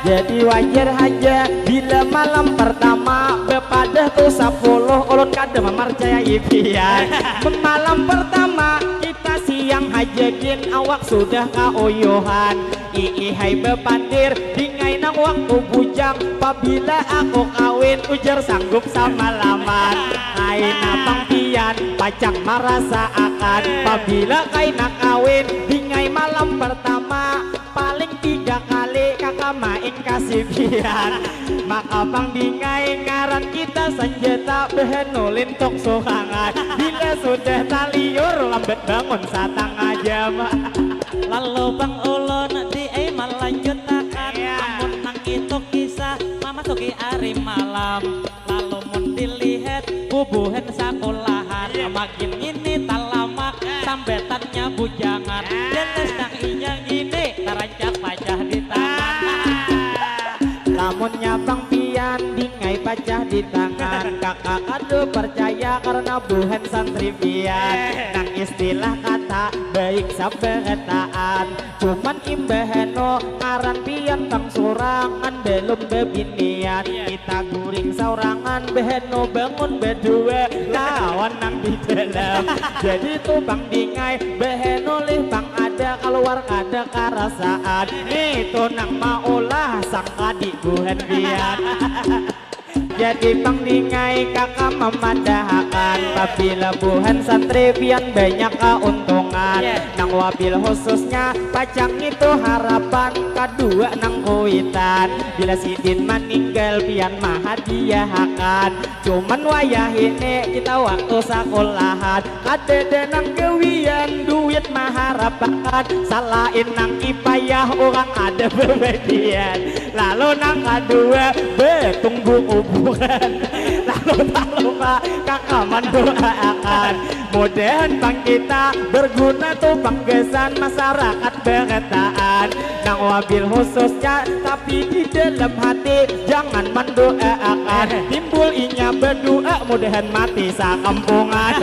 Jadi wajar aja bila malam pertama bepadah tuh 10 ulun kada memercayai pian. Malam pertama kita siang hajedin awak sudah kaoyohan. Hai bepandir dingai nang waktu bujang pabila aku kawin ujar sanggup sama laman. Kain abang pian pacang merasa akan pabila kaina kawin dingai malam pertama paling 3 kali kakak main kasih pian. Maka bang dingai ngaran kita senjata behenulin tok sokangan. Bila sudah taliur lambat bangun setengah jam. Lalu bang ulun di melanjutkan namun nang itu kisah memasuki hari malam. Lalu mun dilihat bubuhan sekolahan makin ini tak lama sambetannya bujangan. Jelas nang inyang ini terancak pacah di tangan. Lamunnya bang pian dingai pacah di tangan. Kakak kado percaya karena buhan santri pian. Nang istilah kata baik sabetaan cuman imbaheno ngaran pian bang sorangan belum bebinian. Kita guring saurangan beheno bangun berdua kawan nang di dalam. Jadi tuh bang dingai beheno lih bang ada keluar kada karasaan. Itu nang maulah sang adik buhan pian. Jadi bang dingai kakak memandahkan apabila buhan santri pian banyak keuntungan. Nang wabil khususnya pacang itu harapan kedua nang kuitan. Bila sidin meninggal pian mah hadiahkan. Cuman wayah ini kita waktu sekolahan ada nang kewian duit mah harapan. Salahin nang ipayah orang ada berbedian. Lalu nang kedua betunggu hubungan. Lalu tak lupa kakak mendoakan mudahan bang kita berguna tuh penggesan masyarakat bergetaan. Nang wabil khususnya tapi di dalam hati jangan mendoakan. Timbul inya berdoa mudahan mati sakampungan.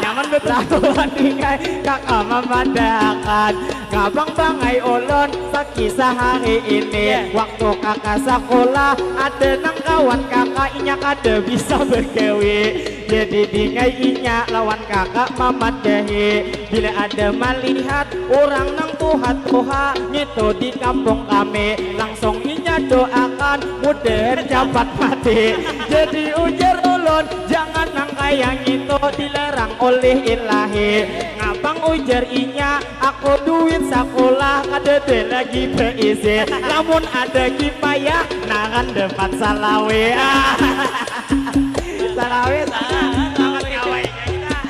Nyaman betatuan dingai kakak memandangkan ngabang bangai ulun sekisah hari ini. Waktu kakak sekolah ada nang kawan kakak inya kada bisa bergawe. Jadi dingai inya lawan kakak memadahi. Bila ada melihat orang nang tuha-tuha nyeto di kampung kami langsung inya doakan mudahan cepat mati. Jadi ujar ulun jangan nang kayang itu dilarang oleh ilahi. Ngabang ujar inya aku duit sekolah kada lagi berisi. Namun ada kipayah nangan dapat salawe. Salawe sangat kawai hilang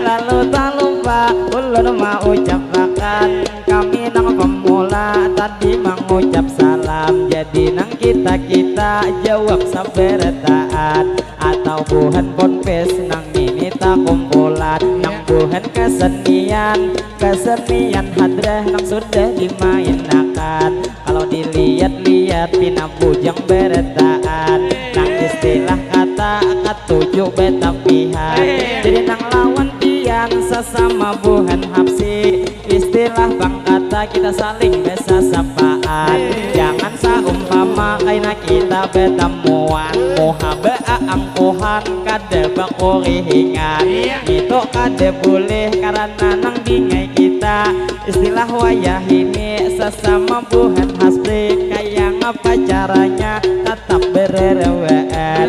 lalu tak lupa ulun mau ucapkan kami nang pemula mengucap salam. Jadi nang kita jawab saberataan atau buhan ponpes nang ini tak kumpulan nang buhan kesenian hadrah nang sudah dimainkan. Kalau dilihat-lihat pina bujang berataan nang istilah kata ketujuh betapihan. Jadi nang lawan pian sesama buhan hapsi istilah bang kata kita saling besa sapaan. Jangan saumpama kaina kita betamuan muhabe angkuhan kade bakurihingan itu kade boleh karena nang bingai kita istilah wayah ini sesama buhan hasbi kayak ngapa caranya tetap bererewaan.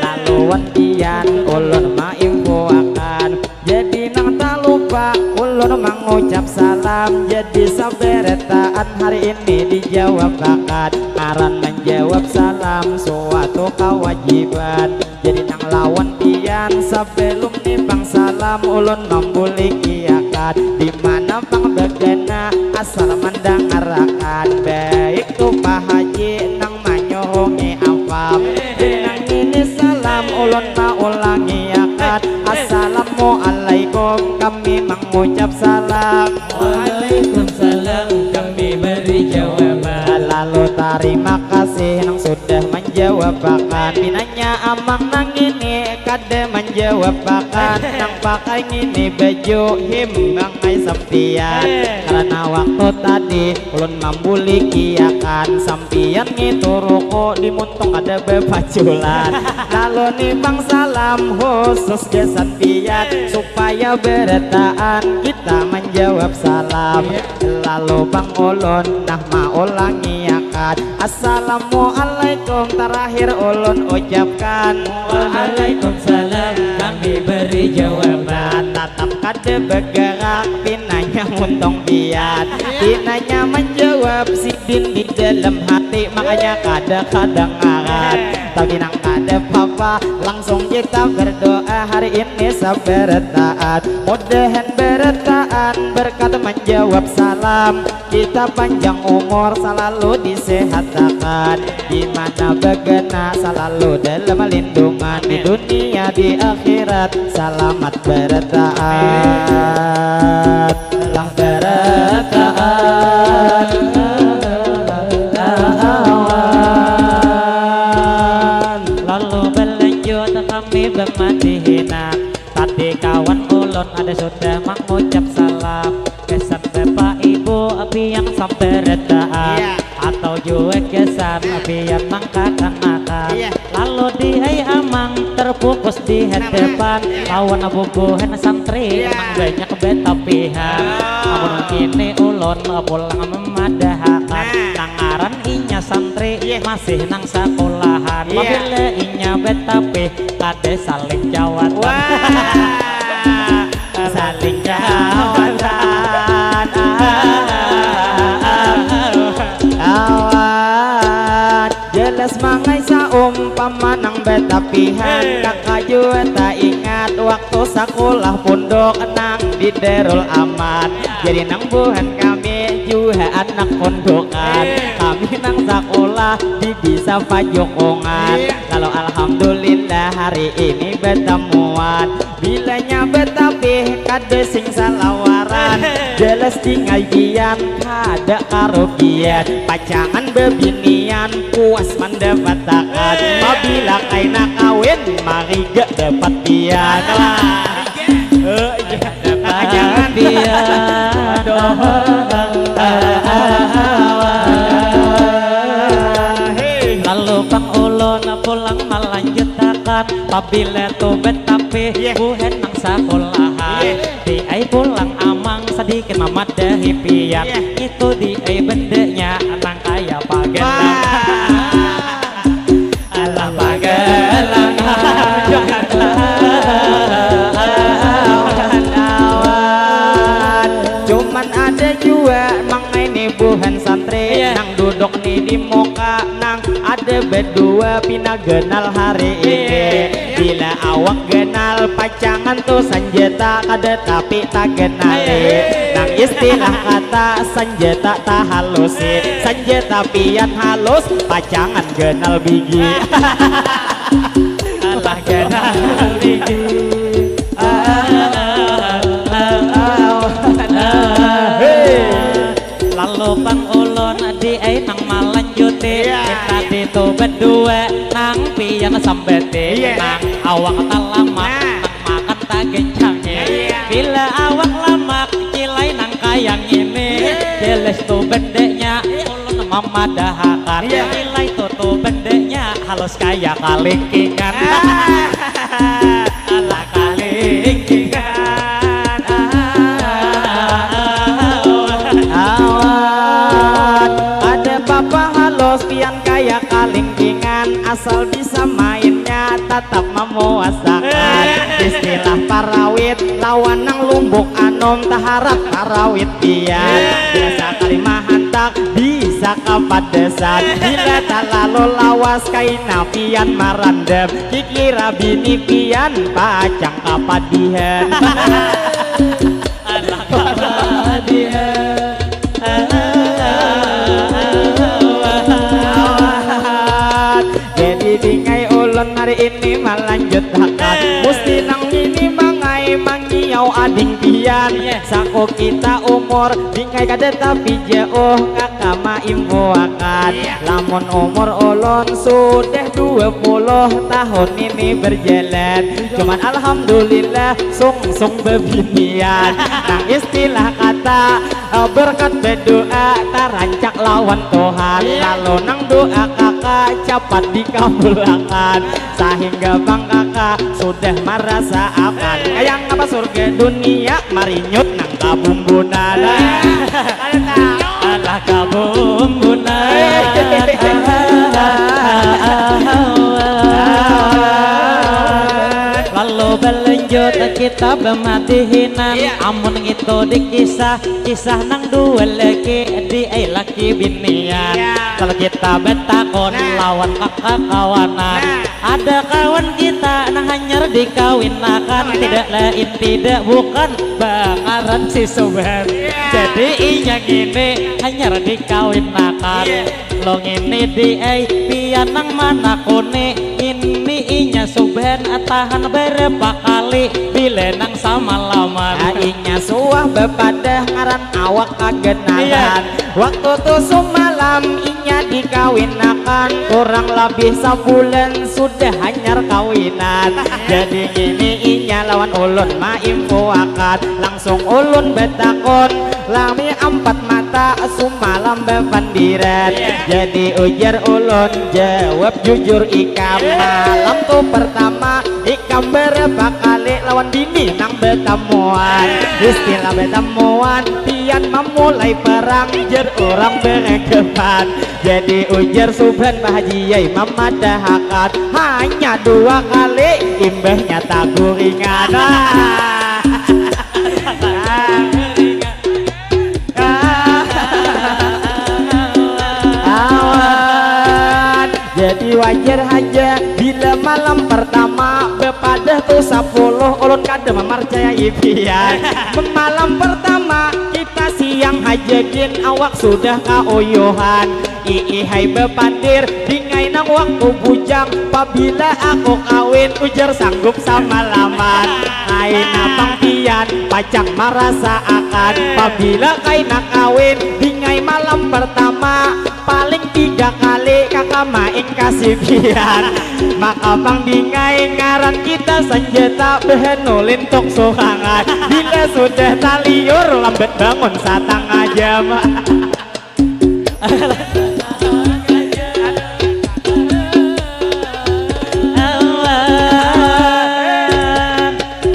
Laluan pian ulun maimpo akan jadi nang tak lupa ulun mengucap salam. Jadi saberataan hari ini dijawab bakat karan menjawab salam suatu kewajiban. Jadi nang lawan pian sebelum nimbang salam ulun membuli kiakan dimana pang begena asal mendengarkan baik tuh Pak Haji nang manyohongi afam. Jadi nang ini salam ulun ulangi akan assalamualaikum kami mengucap salam. Waalaikumsalam kami beri jawaban. Lalu terima kasih nang sudah menjawab akan binanya amang nang ini kade menjawab akan nang pakai ini baju himbangai sampian karena waktu tadi ulun membuli kiakan sampian ngituru di muntung ada bebajulan. Lalu nih bang salam khusus ke sampian supaya berataan kita menjawab salam. Lalu bang ulun nah ulangi akan assalamualaikum terakhir ulun ucapkan Waalaikumsalam kami beri jawaban. Tatap kade bergerak pinanya untung biat pinanya menjawab sidin di dalam hati makanya kadang-kadang ngarat tapi nang kada papa langsung kita berdoa hari ini saberataan mudahan berataan berkat menjawab salam kita panjang umur selalu disehatkan dimana begena selalu dalam lindungan di dunia di akhirat selamat berataan lang berataan Lalu berlanjut kami bermadihinan tadi kawan ulun ada sudah mengucap salam kesan bapak ibu api yang sampai redaan atau juga kesan api yang mangkakan makan lalu di amang terfokus di hadapan lawan bubuhan santri emang banyak betapihan namun ini ulun pulang memadahakan tangaran inya santri masih nang sekolahan apabila inya betapi kade saling jawatan saling jawatan awan jelas mangai saumpama nang betapihan kakak juga tak ingat waktu sekolah pondok nang di Darul Aman jadi nang buhan kami juga anak pondokan kami nang sekolah di desa Pajokongan lalu alhamdulillah hari ini bertemuan bilanya betapi kade sing salawaran jelas tinggal gian kada karugian pacangan bebinian puas mendapatkan apabila kaina kawin mari gak dapat pian jangan dia lalu pang ulun pulang melanjutkan apabila tu betapi buhen nang sekolahan di ai pulang amang sedikit memadahi pian itu di ai bendenya nang kaya pagelang alah pagelang cuman ada juga mangai nih buhan santri nang duduk nih di muka nang ada berdua pina genal hari ini bila bila awak genal pacangan tuh senjata kada tapi tak kenali nang istilah kata senjata tak halusi senjata pian halus pacangan genal bigi alah genal bigi lalu bang ulun di nang malanjuti kita itu berdua nang pian sambete nang awak tak lama nang makan tak gencangi bila awak lama cilai nang kayang ini jelas tuh bendeknya ulun memadahakan cilai tuh bendeknya halus kayak kalingkingan ala kalingkingan pian kayak kalingkingan asal bisa mainnya tetap memuasakan istilah parawit lawan nang lumbuk anom taharap parawit pian biasa kalimah hantak bisa kapadesan bila tak lalu lawas kaina pian marandem kikira bini pian pacang kapadihan alah kapadihan dingai ulun hari ini melanjut hakat musti nang ini mangai mangiau ading pian sako kita umur dingai kada tapi jauh kakak maimbo akan lamun umur ulun sudah 20 tahun ini berjalan cuman alhamdulillah sung bebinian nang istilah kata berkat berdoa tarancak lawan Tuhan lalu nang doa kakak cepat dikabulkan sehingga bang kakak sudah merasa akan yang apa surga dunia marinyut nang kabumbunan alah kabumbunan lalu berlanjut kita bermatihinan amun itu dikisah kisah nang dua laki di laki binian kalau kita betakon lawan kakak kawanan ada kawan kita nang hanyar dikawinakan tidak lain tidak bukan bangaran si Subhan jadi inya gini hanyar dikawinakan lo ngini di pian nang mana kone ini inya Subhan tahan berapa kali bila nang sama lamar inya suah bepadah ngaran awak kagenalan waktu tuh semalam inya dikawinakan kurang lebih sebulan sudah hanyar kawinan jadi gini inya lawan ulun maimpo akad langsung ulun betakon lami 4 mata semalam bepandiran jadi ujar ulun jawab jujur ikam malam tuh pertama ikam berapa kali lawan bini nang betemuan istilah betemuan pian memulai perang jer orang beregepan jadi ujar Subhan bahajiyai memadahakan hanya 2 kali imbahnya tak guringan jadi wajar aja bila malam pertama bepadah tuh 10 ulun kada memercayai pian malam pertama kita siang hajakin awak sudah kaoyohan hai bepandir dingai nang waktu bujang pabila aku kawin ujar sanggup sama laman kaina pangpian pacang merasa akan pabila kaina kawin dingai malam pertama paling 3 kali kakak main kasih pian maka bang dingai ngaran kita senjata behenulin tok sokangan bila sudah taliur lambat bangun 1/2 jam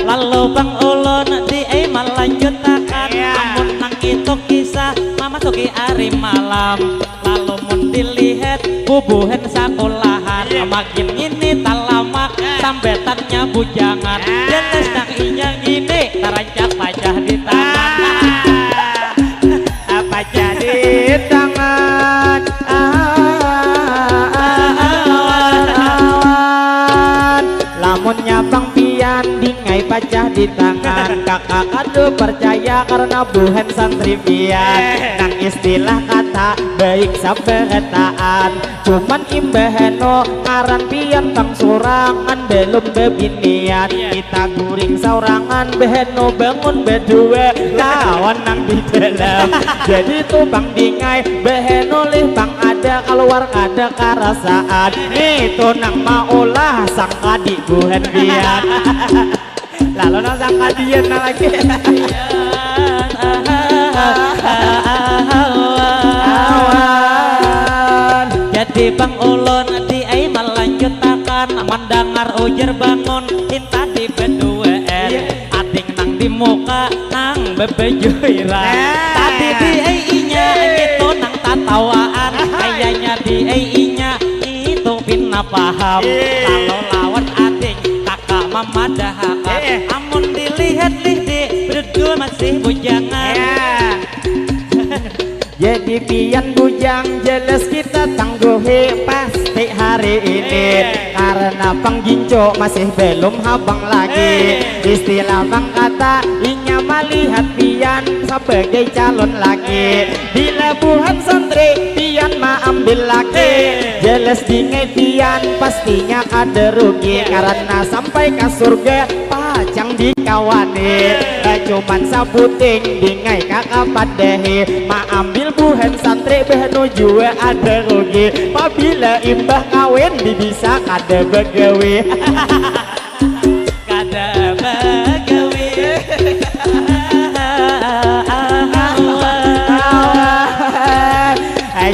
lalu bang ulun di melanjutakan amun nang itu kisah memasuki hari malam lalu mun dilihat bubuhan sekolahan makin ini tak lama sambetannya bujangan jelas nang inyang ini terancak pajah di tangan pajah di tangan lamunnya kakak kado percaya karena buhan santri pian. Nang istilah kata baik saberetaan, cuman imbaheno ngaran pian bang sorangan belum bebinian. Kita guring saurangan beheno bangun berdua lawan nang di dalam. Jadi tuh bang dingai beheno lih bang ada keluar ada karasaan. Nih tuh nang maulah sang adik buhan pian. Lalu nang sang kadian lagi. Jadi bang ulun di ai melanjutakan mendengar ujar bangun inta di beduaan ating nang di muka nang bebejuiran tadi di ai inya itu nang tatawaan kayaknya di ai inya itu pina paham kalau lawan ating kakak mama dahakan amun dilihat di berdua masih bujangan. Jadi pian bujang jelas kita tangguhi pasti hari ini. Karena bang ginco masih belum habang lagi. Istilah bang kata inya melihat pian sebagai calon lagi. Bila buhan santri pian ma ambil lagi. Jelas dingai pian pastinya ada rugi. Karena sampai ke surga pacang dikawani. Cuman sabuting dingai kakak padehi ma ambil buhan santri behno jua ada rugi. Apabila imbah kawin bisa kada begawe. Kada begawe.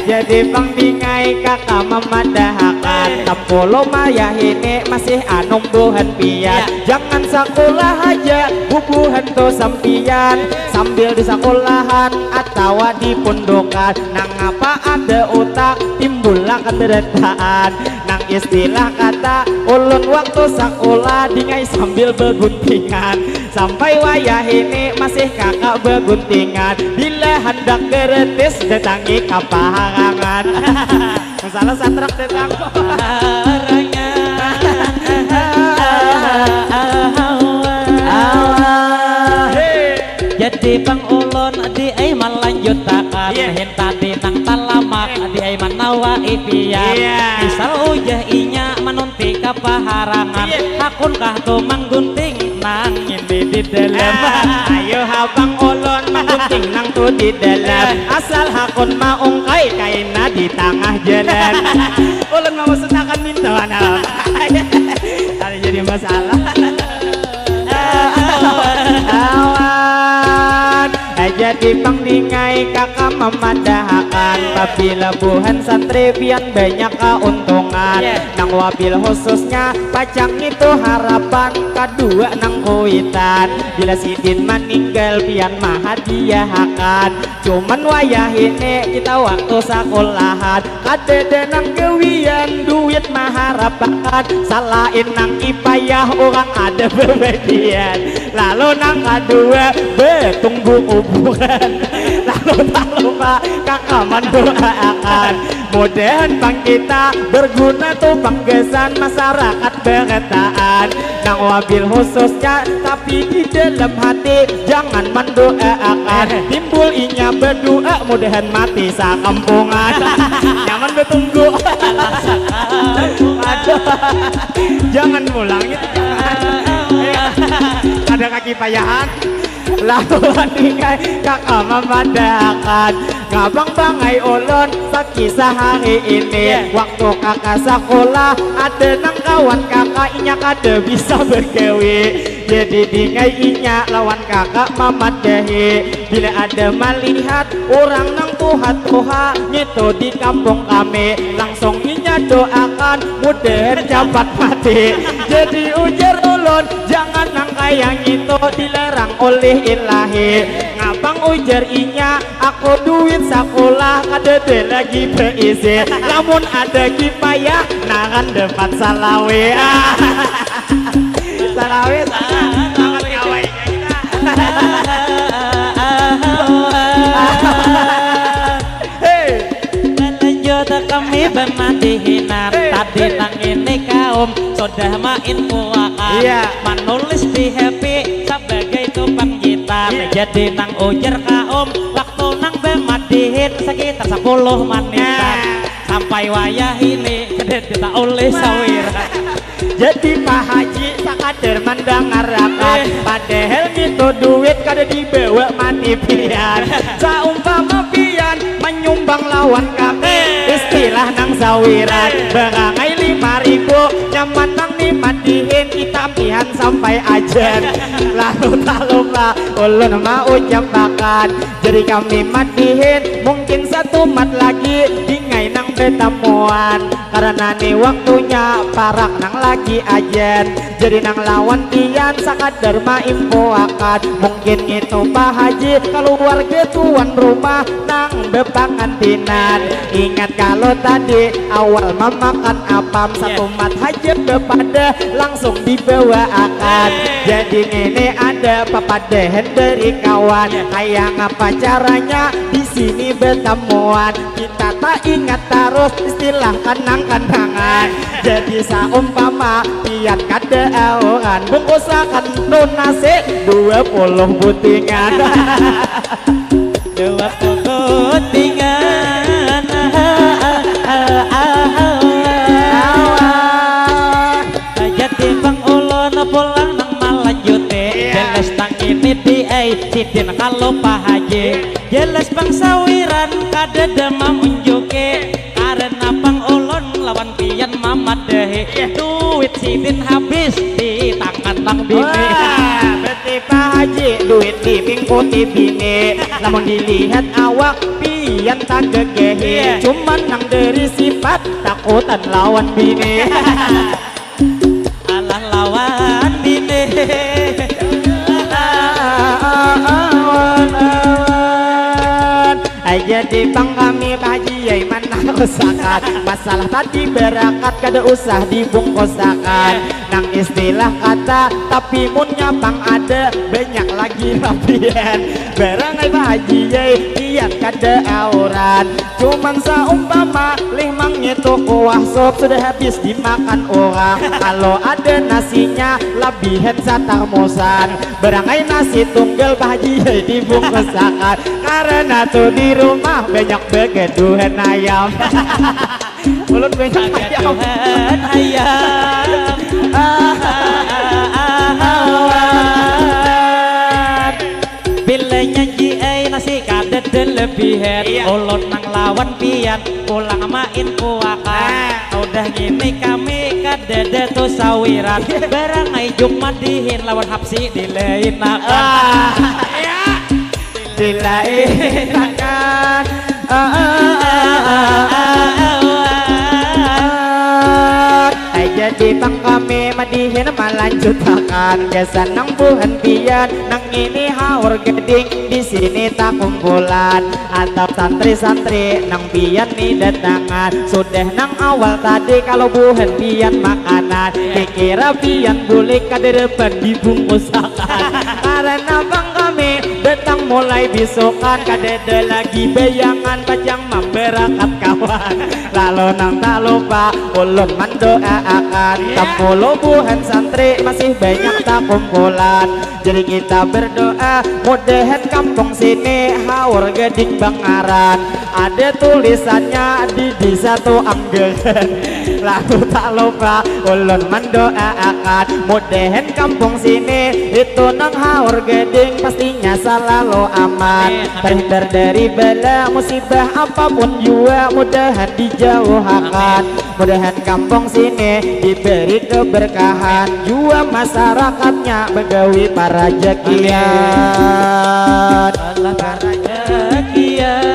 Jadi bang dingai kakak memadahakan Tampolo maya ini masih anom buhan pian. Jangan sekolah aja bubuhan to sampian. Sambil di sekolahan atau di pondokan. Nang apa ada otak timbullah keberetaan. Nang istilah kata ulun waktu sekolah dingai sambil beguntingan. Sampai wayah ini masih kakak beguntingan. Bila hendak geretis datangi kapahangan. Salah satrak datang jadi bang ulun di ai melanjutakan henta di nang talamak di ai manawa ipian misal ujah inya menunti kapaharangan hakun kah tu manggunting nang ini di dalam. Ayo habang ulun manggunting nang tu di dalam. Asal hakun maungkai kaina di tengah jalan. Ulun mau setakan minta anak. Ada jadi masalah. Jadi bang dingai kakak memadahakan. Apabila buhan santri pian banyak keuntungan. Nang wabil khususnya pacang itu harapan. Kedua nang kuitan. Bila sidin meninggal pian mahadiahakan. Cuman wayah ini kita waktu sekolahan. Kadede nang kewian duit maharapakan. Salahin nang ipayah orang ada bebagian. Lalu nang kedua betunggu hubungan. Lalu tak lupa kakak mendoakan mudahan bang kita berguna tuh penggesan masyarakat beretaan. Nang wabil khususnya tapi di dalam hati jangan mendoakan. Timbul inya berdoa mudahan mati sakampungan. Nyaman betunggu. Jangan mulang itu. Ada kaki payahan. Lalu dingai kakak memadakan. Ngabang bangai ulun sekisah hari ini. Waktu kakak sekolah ada nang kawan kakak inya kada bisa bergawe. Jadi dingai inya lawan kakak memadahi. Bila ada melihat orang nang tuha-tuha itu di kampung kami, langsung inya doakan mudahan cepat mati. Jadi ujar ulun jangan nang kayang itu dilarang oleh ilahi. Ngabang ujar inya aku duit sekolah kadede lagi berisi. Namun ada kipayah nangan dapat salawe. Salawe sangat kawai kita. Melanjut kami bermadihinan tadi nang ini kaum sudah main puakan menulis di happy sebagai tupang jadi nang ujar kaum waktu nang bemadihin sekitar 10 menitan sampai wayah ini gede kita oleh sawiran. Jadi Pak Haji sakader mendengarkan padahal itu duit kada dibawa mati pian. Saumpama pian menyumbang lawan kami istilah nang sawiran berangai 5.000 nyaman nang dimadihin kita pian sampai ajen. Lalu tak lupa ulun mau ucapakan jadi kami madihin mungkin 1 mat lagi dingai nang betamuan karena nih waktunya parak nang lagi ajen jadi nang lawan pian sakadar ma info akan mungkin itu Pak Haji keluarga tuan rumah nang bepangantinan ingat kalau tadi awal memakan apam 1 mat haji bepada langsung dibawa akan jadi ini ada papadehen dari kawan kayak ngapa caranya di sini bertemuan kita tak ingat terus istilah kanang-kanangan jadi saumpama pian kada awangan bungkusakan nun nasi 20 butingan 20 butingan jadi bang ulun pulang nang Malanjute jelas tang ini di sidin kalau Pak Haji jelas bang sawiran kada demam unjuke karena bang ulun lawan pian mamadehi duit sidin habis di tangan nang bini. Berarti Pak Haji duit di pingkuti bini namun dilihat awak pian tak gegehi cuman nang dari sifat takutan lawan bini. Alah lawan bini jadi bang kami Pak Haji yai mana usahakan masalah tadi berakat kada usah dibungkusakan nang istilah kata tapi munnya bang ada banyak lagi rapian berangai Pak Haji yai lihat kada auran cuman saumpama limang itu kuah sop sudah habis dimakan orang kalau ada nasinya lebihan satarmosan berangai nasi tunggal Pak Haji yai dibungkusakan karena tuh di rumah banyak begeduhan ayam. Mulut banyak ayam. Bila nyanyi nasi kada lebihan ulun nang lawan pian pulang main kuakan udah gini kami kada tuh sawiran berangai jumat dihin lawan hapsi dilein dilainakan jadi bang kami madihin melanjutakan kesan nang buhan pian nang ini haur geding di sini tak kumpulan atau santri-santri nang pian nih datangan sudah nang awal tadi kalau buhan pian makanan dikira pian boleh kada depan dibungkusakan karena bang kami datang mulai besokan kadede lagi bayangan pajang memberakat kawan lalu nang tak lupa ulun mendoa akan tampolo buhan santri masih banyak tak kumpulan jadi kita berdoa mudahan kampung sini haur geding Bangaran ada tulisannya di satu anggeran lalu tak lupa ulun mendoa akan mudahan kampung sini itu nang haur geding pastinya selalu aman terhindar dari bala musibah apapun juga mudahan dijauhkan mudahan kampung sini diberi keberkahan juga masyarakatnya begawi para jakian para jakian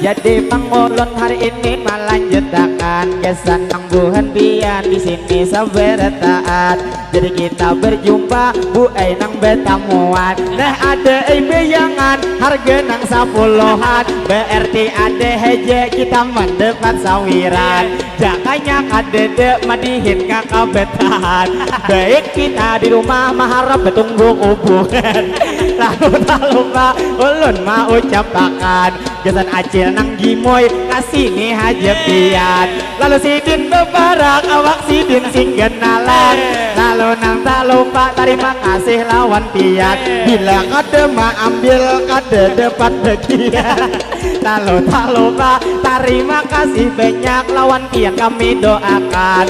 jadi pangulun hari ini melanjutkan kesan nangguhan pian di sini sabar taat jadi kita berjumpa bu nang betamuan nah ada bayangan harga nang 10-an berarti ada heje kita mendepan sawiran jakanya kadede madihin kakak betahan baik kita di rumah maharap betunggu hubungan lalu tak lupa ulun mau ucapakan gesan acil nang gimoy kasih nih hajepian. Lalu sidin bebarak awak sidin sing genalan. Lalu nang tak lupa terima kasih lawan pian. Bila kade ma ambil kade dapat bagian. Lalu tak lupa terima kasih banyak lawan pian kami doakan.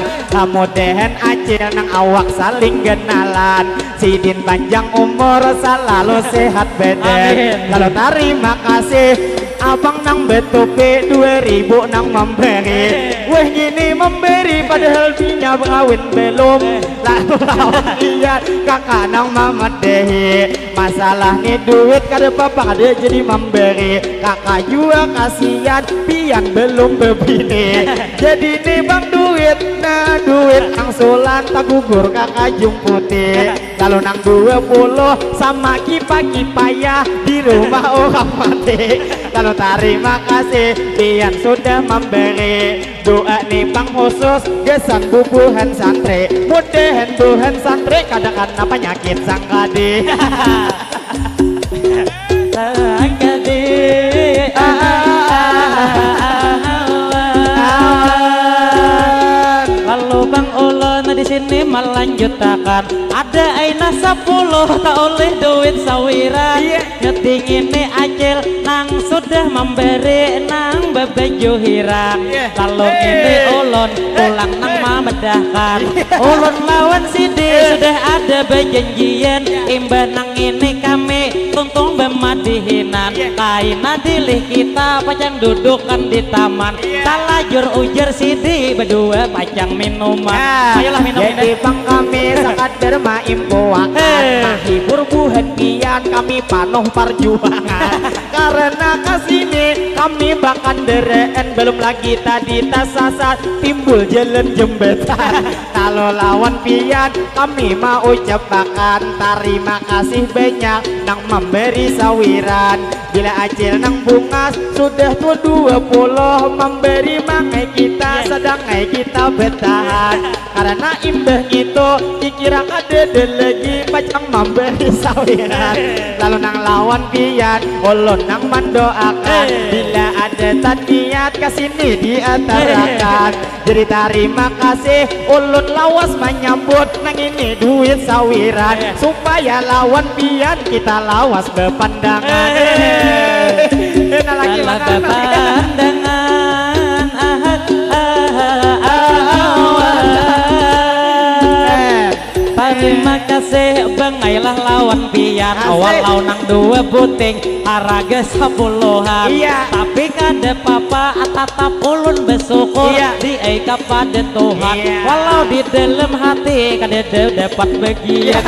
Mudahan acil nang awak saling genalan. Sidin panjang umur selalu sehat badan. Lalu terima kasih abang nang betupi 2000 nang memberi. Weh gini memberi padahal punya kawin belum. Lalu lawan iya kakak nang mamat dehi. Masalah nih duit kada papa kada jadi memberi. Kakak juga kasihan pian belum bebini. Jadi nih bang duit nah duit nang sulan tak gugur kakak jumputi. Lalu nang 20 sama kipa-kipaya di rumah orang mati. Lalu terima kasih pian sudah memberi. Doa nih bang khusus gesan bubuhan santri. Mudahan buhan santri kadang-kadang penyakit sangkadi. Sangkadi lalu bang ulun di sini melanjutkan ada aina 10 tak oleh duit sawiran. Ngeting ini acil nang sudah memberi nang bebeju hirang. Lalu ini ulun pulang nang memedahkan. Ulun lawan sidi sudah ada berjanjian. Imbah nang ini kami tuntung bemadihinan. Kaina dilih kita pacang dudukan di taman. Talajur ujar sidi berdua pacang minuman. Ayolah minum. Jadi bang kami sangat bermain puakan. Menghibur buhan pian kami panuh perjuangan. Karena kesini kami bahkan dereen. Belum lagi tadi tasasat timbul jalan jembatan. Kalau lawan pian kami mau ucapkan terima kasih banyak nang memberi sawiran. Bila acil nang bungas sudah tua 20 memberi mangai kita sedang kita bertahan. Karena imbah itu dikira kadede lagi pacang memberi sawiran. Lalu nang lawan pian ulun nang mendoakan. Bila ada taniat kesini diantarakan. Jadi terima kasih ulun lawas menyambut nang ini duit sawiran. Supaya lawan pian kita lawas berpandangan. Nah lagi pandangan terima kasih bangailah lawan pian. Awal nang 2 buting haraga 10-an. Tapi kada papa tatap ulun bersyukur di eka pada Tuhan. Walau di dalam hati kada dapat bagian.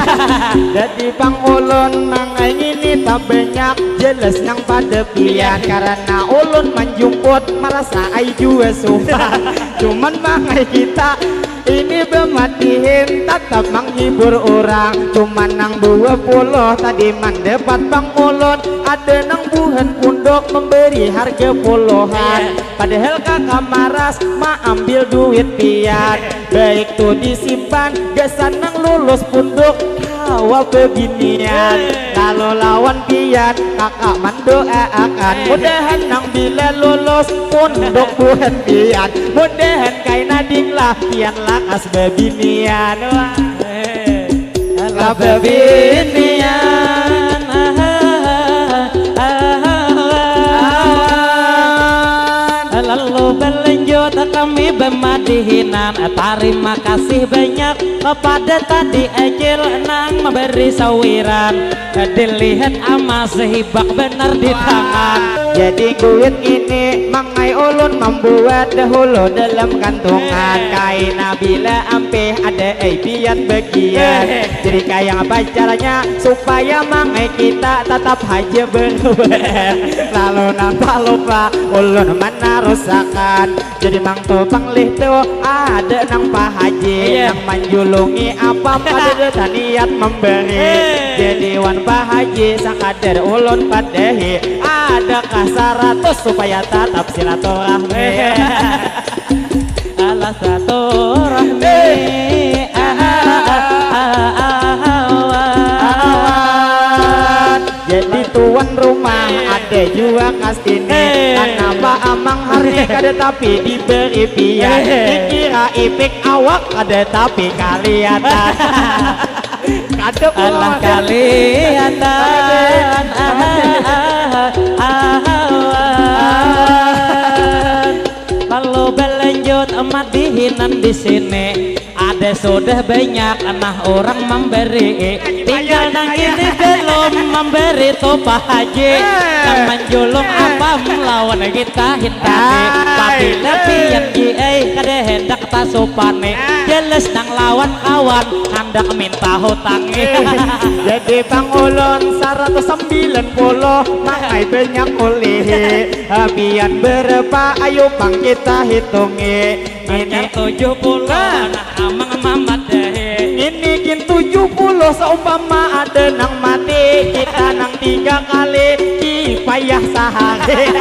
Jadi bang ulun nang ini tak banyak jelas nang pada pian. Karena ulun menjumput merasa ai juga sumpah. Cuman bangai kita ini bematihin tetap menghibur orang. Cuman nang 20 tadi mendapat bang ulun. Ada nang buhan pundok memberi harga puluhan. Padahal kakak maras ma ambil duit pian. Baik tuh disimpan gesan nang lulus pundok hawa beginian. Kalau lawan pian kakak mendoakan. Mudahan nang bila lulus pundok buhan pian. Mudahan kaina dinglah pian lakas bebinian. Lah bebinian lalu berlanjut kami bemadihinan. Terima kasih banyak kepada tadi acil nang memberi sawiran. Dilihat ama sehibak benar di tangan. Jadi duit ini mangai ulun membuat dahulu dalam kantongan. Kaina bila ampe ada pian bagian. Jadi kayak apa caranya supaya mangai kita tetap haja berduet. Lalu nampak lupa ulun menarusakan. Jadi mang topang lih tu ada nang pak haji nang menjulungi apa pada niat memberi. Jadi wan pak haji sakadar ulun padehi ada kasaratus supaya tetap silaturahmi. Ala silaturahmi Jadi tuan rumah ada ada juga kastini kenapa amang hari kada tapi diberi pian dikira ipik awak ada tapi kelihatan kada alah kelihatan lalu berlanjut emat dihinan di sini ada sudah banyak anak orang memberi tinggal nang ini belum memberi topa haji teman julung apa melawan kita hindari tapi lebih yang kada hendak tak sopane jelas nang lawan kawan hendak minta hutangi jadi Bang Ulun 190 mangai banyak oleh habian berapa ayo Bang kita hitungi ini 70 nah amang mamat deh ini kin 70 seumpama ada nang mati kita nang 3 kali payah sehari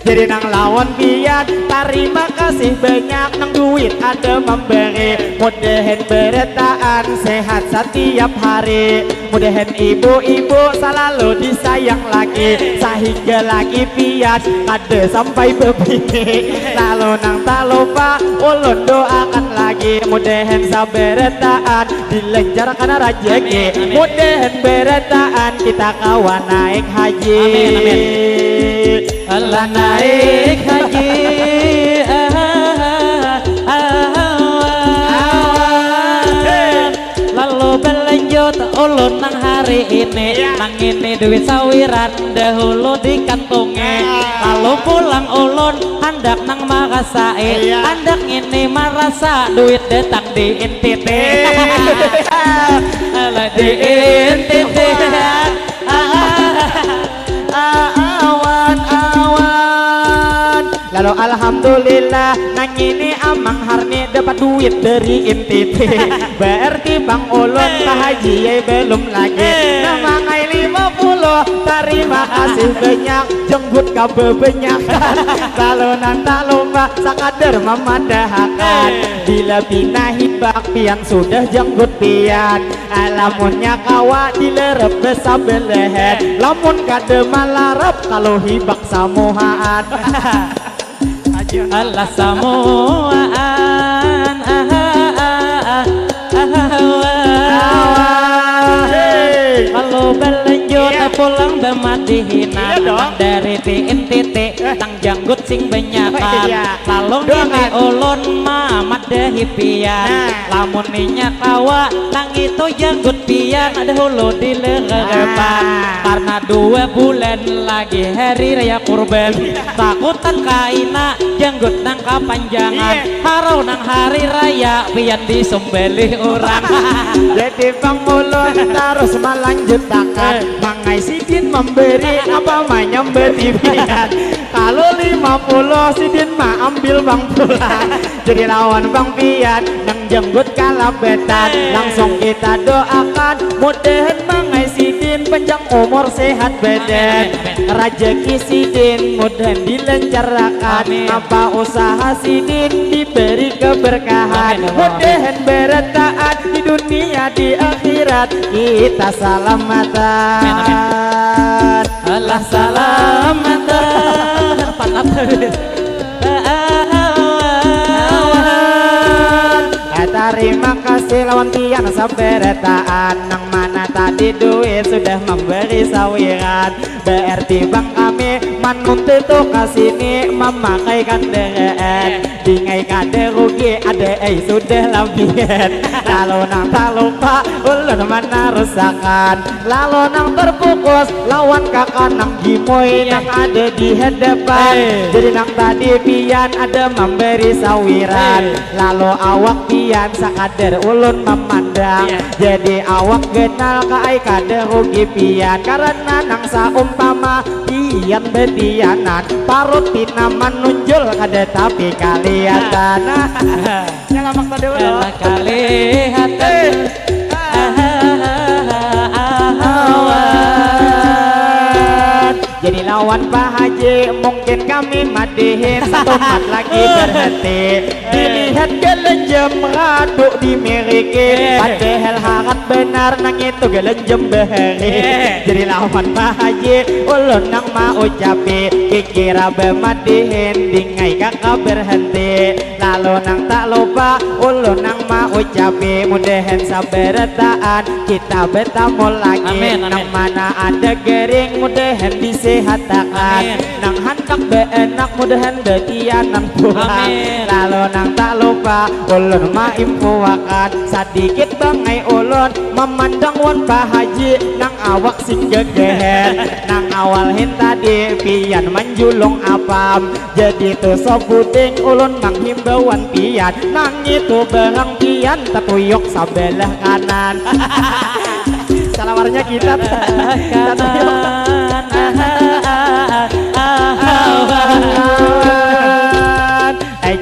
jadi nang lawan pian terima kasih banyak nang duit ada memberi mudahan beretaan sehat setiap hari mudahan ibu-ibu selalu disayang lagi sehingga lagi pian ada sampai bebini lalu nang tak lupa ulun doakan lagi mudahan saberetaan dilancarkan rezeki mudahan beretaan kita kawan naik haji amin Allah naik haji lalu berlanjut ulun nang hari ini nang ini duit sawiran dahulu di kantongnya lalu pulang ulun hendak nang Makassar hendak ini merasa duit datang di intite ala di intite lalu alhamdulillah nang ini amang harni dapat duit dari NTT berarti Bang Ulun haji belum lagi namangai 50 terima kasih banyak jenggut kebebanyakan lalu nang tak lupa sakadar memadahakan bila binahi bakpian sudah jenggut pian alamunnya kawa dilerep besabelehet lamun kade malarap kalau hibak samuhaan Allah samuaan lalu berlanjut pulang bermati hina dari TNTT tang janggut sing banyakan lalu ini ulun mamat dehi pian lamun ninya kawa nang itu janggut pian ada hulu di lerepan karena 2 bulan lagi hari raya kurban takutan kaina janggut nang kapanjangan harau nang hari raya pian disumbeli orang jadi Bang Ulun terus melanjutkan mangai sidin memberi apa menyemberi pian kalau 50 sidin mah ambil Bang pulang jadi lawan Bang pian nang jenggut kalabetan langsung kita doakan mudahan mangai sidin panjang umur sehat badan rezeki sidin mudahan dilancarkan apa usaha sidin diberi keberkahan mudahan beretaan di dunia di akhirat kita salamatan Allah salamatan terima kasih lawan pian saberetaan nang mana tadi duit sudah memberi sawiran berarti Bang kami manut itu kasini memakai kendaraan dingai kade rugi ada sudah labian lalu nang tak lupa ulun mana rusakan lalu nang terfokus lawan kakak nang gimoy nang ada di hadapan jadi nang tadi pian ada memberi sawiran lalu awak pian sakadar ulun memandang jadi awak kenal kai kada rugi pian karena nang saumpama pian betianan parut pina menunjul kada tapi kelihatan yang lamak tadi udah kelihatan jadi lawan Pak Haji mungkin kami madihin satu mat lagi berhenti dilihat gelenjo Jem ngaduk dimiliki padahal hangat benar nang itu gelenjem beheri jadi lawan Pak Haji ulun nang mau ucapi kikira bemadihin dingai kakak berhenti lalu nang tak lupa ulun nang mau ucapi mudahan saberataan kita bertemu lagi Amin, amin. nang mana ada gering mudahan disehatakan nang handak beenak mudahan detianan pulang Amin. lalu nang tak lupa ulun maimpuakan sedikit bangai ulun memandang wan Pak Haji nang awak sing gegehen nang awal hin tadi pian menjulung apam jadi tu sobuting ulun manghimbauan pian nang itu barang pian tatuyok sabelah kanan salawarnya kita tatuyok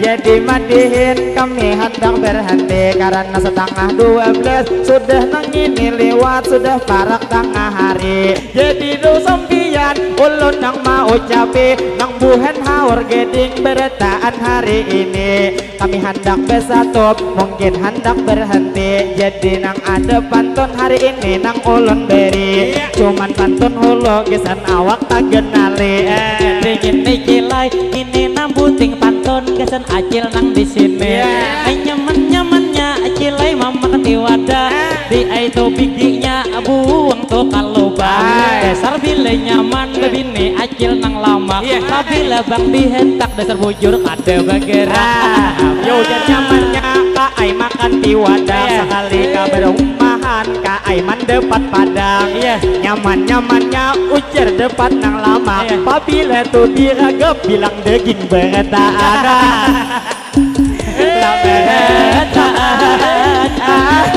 jadi madihin kami hendak berhenti karena setengah 12 sudah nang ini lewat sudah parak tengah hari jadi do sampian ulun nang mau ucapi nang buhen haur geding beretaan hari ini kami hendak besatup mungkin hendak berhenti jadi nang ada pantun hari ini nang ulun beri cuman pantun hulu gesan awak tak genali dingin nikilai ini nambuting pantun kesan acil nang di sini nyaman-nyamannya acilai mama ketiwada di itu biginya buang tuh kalau bang dasar bila nyaman lebini acil nang lama bila bang dihentak dasar bujur ada bergerak yo dan nyamannya kaai makan tiwada sekali kaberumahan kaai mandepat padang nyaman-nyamannya ujar depan nang lama apabila tuh diragap bilang daging beretaan lah beretaan awan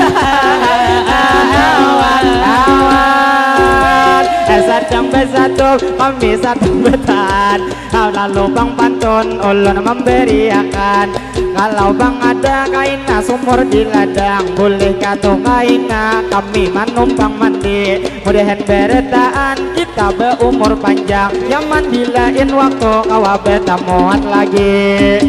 sedang bersatu kami satu betan lalu bang pantun ulun memberiakan kalau bang ada kaina sumur di ladang boleh katu kaina kami manumpang mandi mudahan beretaan kita berumur panjang nyaman dilain waktu kawa bertamuan lagi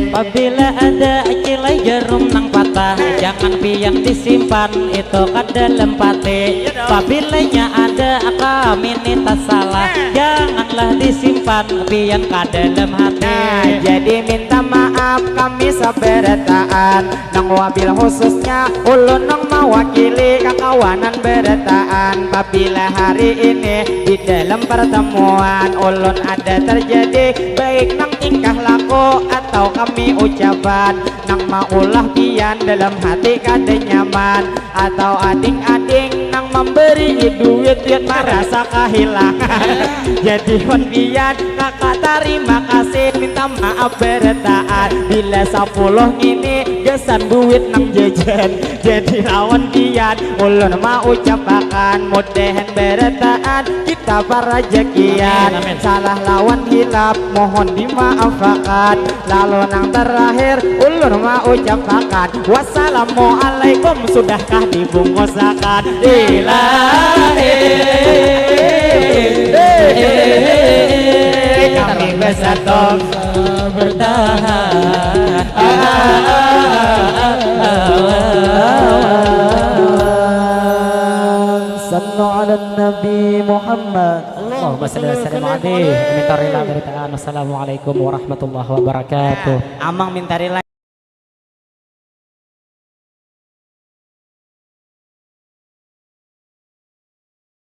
apabila ada acilai jarum nang patah jangan piang disimpan itu kan dalam pati apabila ada kami tak salah janganlah disimpan piang ka dalam hati jadi minta maaf kami saberataan nang wabil khususnya ulun nang mewakili kakawanan beretaan apabila hari ini di dalam pertemuan ulun ada terjadi baik nang tingkah laku atau kami ucapan nang maulah pian dalam hati kada nyaman atau ading-ading nang memberi duit merasa kehilangan jadi pian kakak terima kasih minta maaf beretaan bila 10 ini gesan duit nang jajan jadi lawan pian ulun mau ucapakan mudahan beretaan kita parajakian salah lawan hilap mohon dimaafkan lalu nang terakhir ulun mau ucapakan wassalamualaikum sudahkah dibungkusakan ilahi kami bersatu bertahan sallu ala nabi Muhammad Allahumma salli wa sallim alaihi minta rila beritaan assalamualaikum warahmatullahi wabarakatuh amang minta rila